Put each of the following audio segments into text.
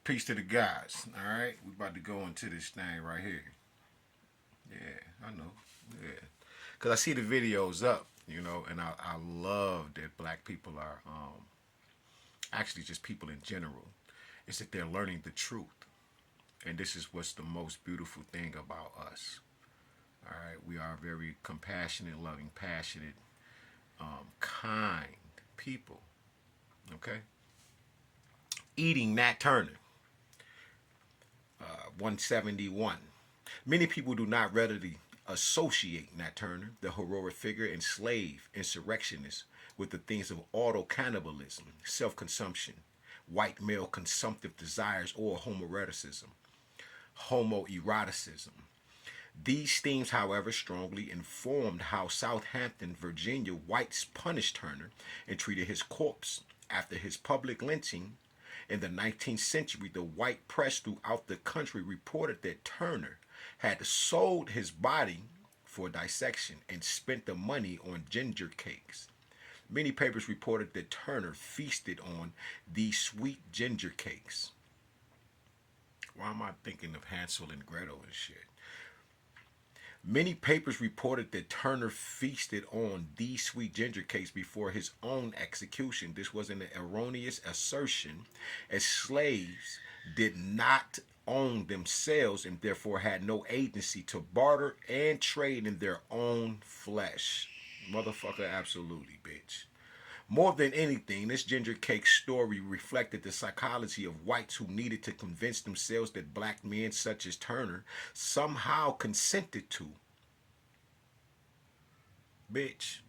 Peace to the guys. All right, we about to go into this thing right here. Yeah, I know. Yeah, cause I see the videos up, and I love that black people are actually just people in general. It's that they're learning the truth, and this is what's the most beautiful thing about us. All right, we are very compassionate, loving, passionate, kind people. Okay, eating Nat Turner, 171. Many people do not readily associate Nat Turner, the heroic figure and slave insurrectionist, with the things of auto cannibalism, self consumption, white male consumptive desires, or homoeroticism. These themes, however, strongly informed how Southampton, Virginia whites punished Turner and treated his corpse. After his public lynching in the 19th century, the white press throughout the country reported that Turner had sold his body for dissection and spent the money on ginger cakes. Many papers reported that Turner feasted on these sweet ginger cakes. Why am I thinking of Hansel and Gretel and shit? Many papers reported that Turner feasted on these sweet ginger cakes before his own execution. This was an erroneous assertion, as slaves did not own themselves and therefore had no agency to barter and trade in their own flesh. Motherfucker, absolutely, bitch. More than anything, this ginger cake story reflected the psychology of whites who needed to convince themselves that black men such as Turner somehow consented bitch,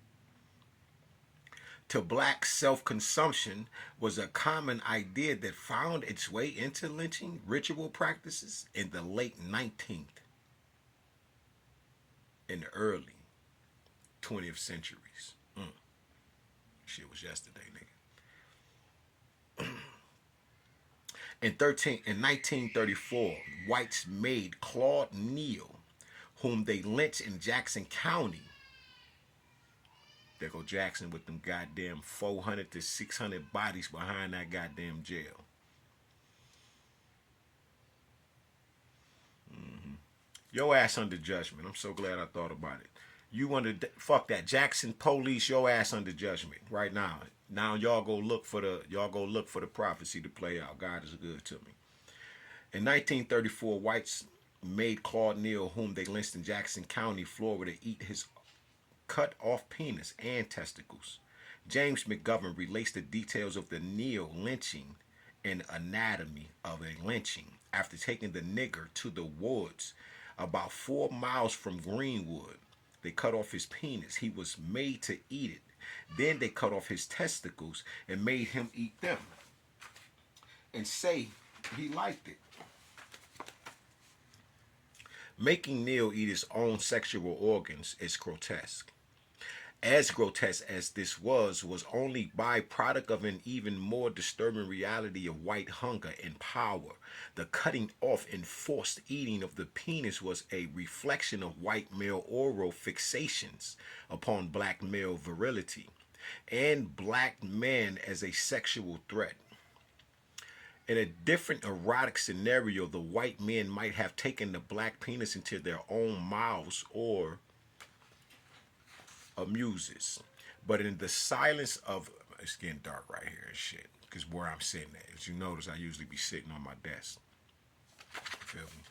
to black self-consumption was a common idea that found its way into lynching ritual practices in the late 19th and early 20th centuries. Shit was yesterday, nigga. In 1934, whites made Claude Neal, whom they lynched in Jackson County. There go Jackson with them goddamn 400 to 600 bodies behind that goddamn jail. Your ass under judgment. I'm so glad I thought about it. You under fuck that Jackson police. Your ass under judgment right now. Now y'all go look for the prophecy to play out. God is good to me. In 1934, whites made Claude Neal, whom they lynched in Jackson County, Florida, eat his cut off penis and testicles. James McGovern relates the details of the Neal lynching and anatomy of a lynching. After taking the nigger to the woods about 4 miles from Greenwood, they cut off his penis. He was made to eat it. Then they cut off his testicles and made him eat them and say he liked it. Making Neal eat his own sexual organs is grotesque. As grotesque as this was only byproduct of an even more disturbing reality of white hunger and power. The cutting off and forced eating of the penis was a reflection of white male oral fixations upon black male virility and black men as a sexual threat. In a different erotic scenario, the white men might have taken the black penis into their own mouths or amuses. But in the silence of it's getting dark right here and shit. Because where I'm sitting at. As you notice, I usually be sitting on my desk. Feel me?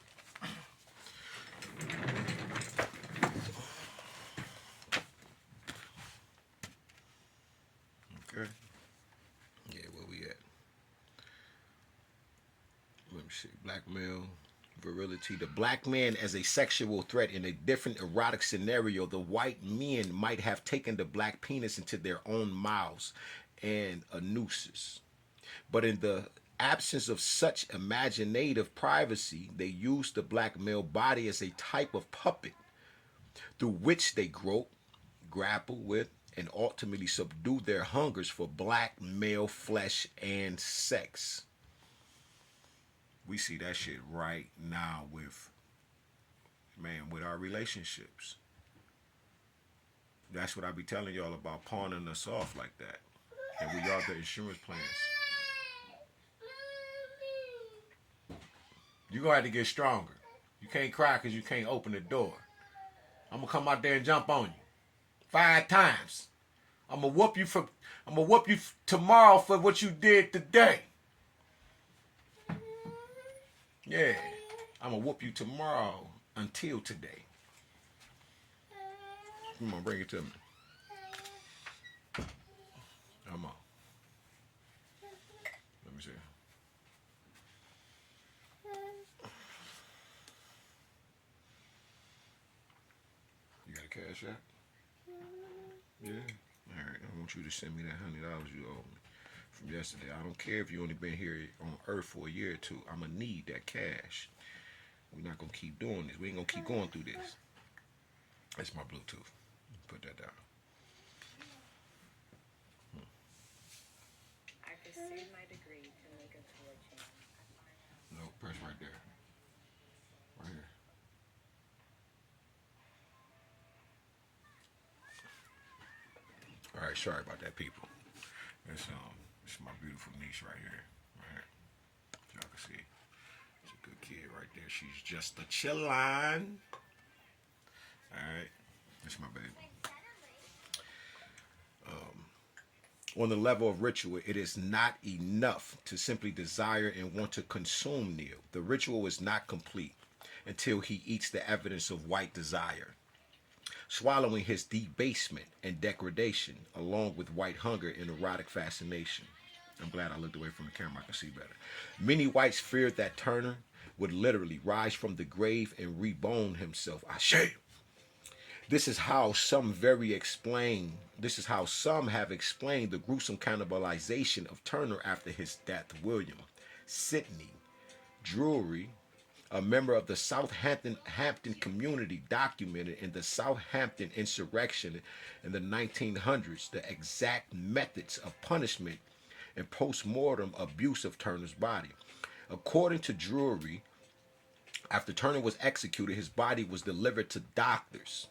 Okay. Yeah, where we at? Let me see. Black male virility. The black man as a sexual threat in a different erotic scenario, the white men might have taken the black penis into their own mouths and anuses. But in the absence of such imaginative privacy, they used the black male body as a type of puppet through which they grope, grapple with, and ultimately subdue their hungers for black male flesh and sex. We see that shit right now with our relationships. That's what I be telling y'all about pawning us off like that. And we are the insurance plans. You're going to have to get stronger. You can't cry because you can't open the door. I'm going to come out there and jump on you 5 times. I'm going to whoop you tomorrow for what you did today. Yeah. I'm going to whoop you tomorrow until today. Come on, bring it to me. Come on. Let me see. You got a cash app? Yeah. All right. I want you to send me that $100 you owe me from yesterday. I don't care if you only been here on Earth for a year or two. I'm gonna need that cash. We're not gonna keep doing this. We ain't gonna keep going through this. That's my Bluetooth. Put that down. I pursued my degree to make a fortune. No, press right there. Right here. All right, sorry about that, people. This is my beautiful niece right here. Right, y'all can see. She's a good kid right there. She's just a chillin'. All right, that's my baby. On the level of ritual, it is not enough to simply desire and want to consume Neil. The ritual is not complete until he eats the evidence of white desire, swallowing his debasement and degradation along with white hunger and erotic fascination. I'm glad I looked away from the camera. I can see better. Many whites feared that Turner would literally rise from the grave and rebone himself. Ashe. This is how some have explained the gruesome cannibalization of Turner after his death. William Sidney Drury, a member of the Hampton community, documented in the Southampton insurrection in the 1900s the exact methods of punishment and post-mortem abuse of Turner's body. According to Drury, after Turner was executed, his body was delivered to doctors.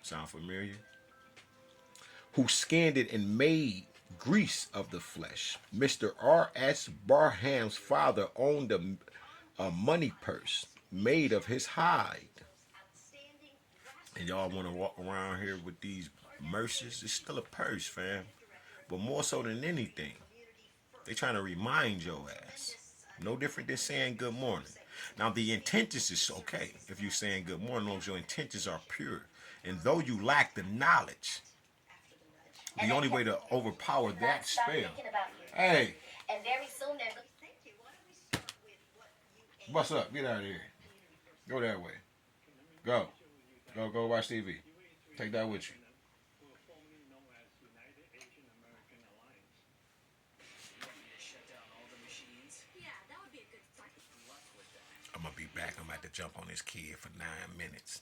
Sound familiar? Who skinned it and made grease of the flesh. Mr. R.S. Barham's father owned a money purse made of his hide. And y'all want to walk around here with these merces? It's still a purse, fam. But more so than anything, they trying to remind your ass. No different than saying good morning. Now, the intentions is okay if you're saying good morning, as long as your intentions are pure. And though you lack the knowledge, the only way to overpower that spell. Hey. And very soon What's up? Get out of here. Go that way. Go. Go watch TV. Take that with you. I'm going to be back. I'm about to jump on this kid for 9 minutes.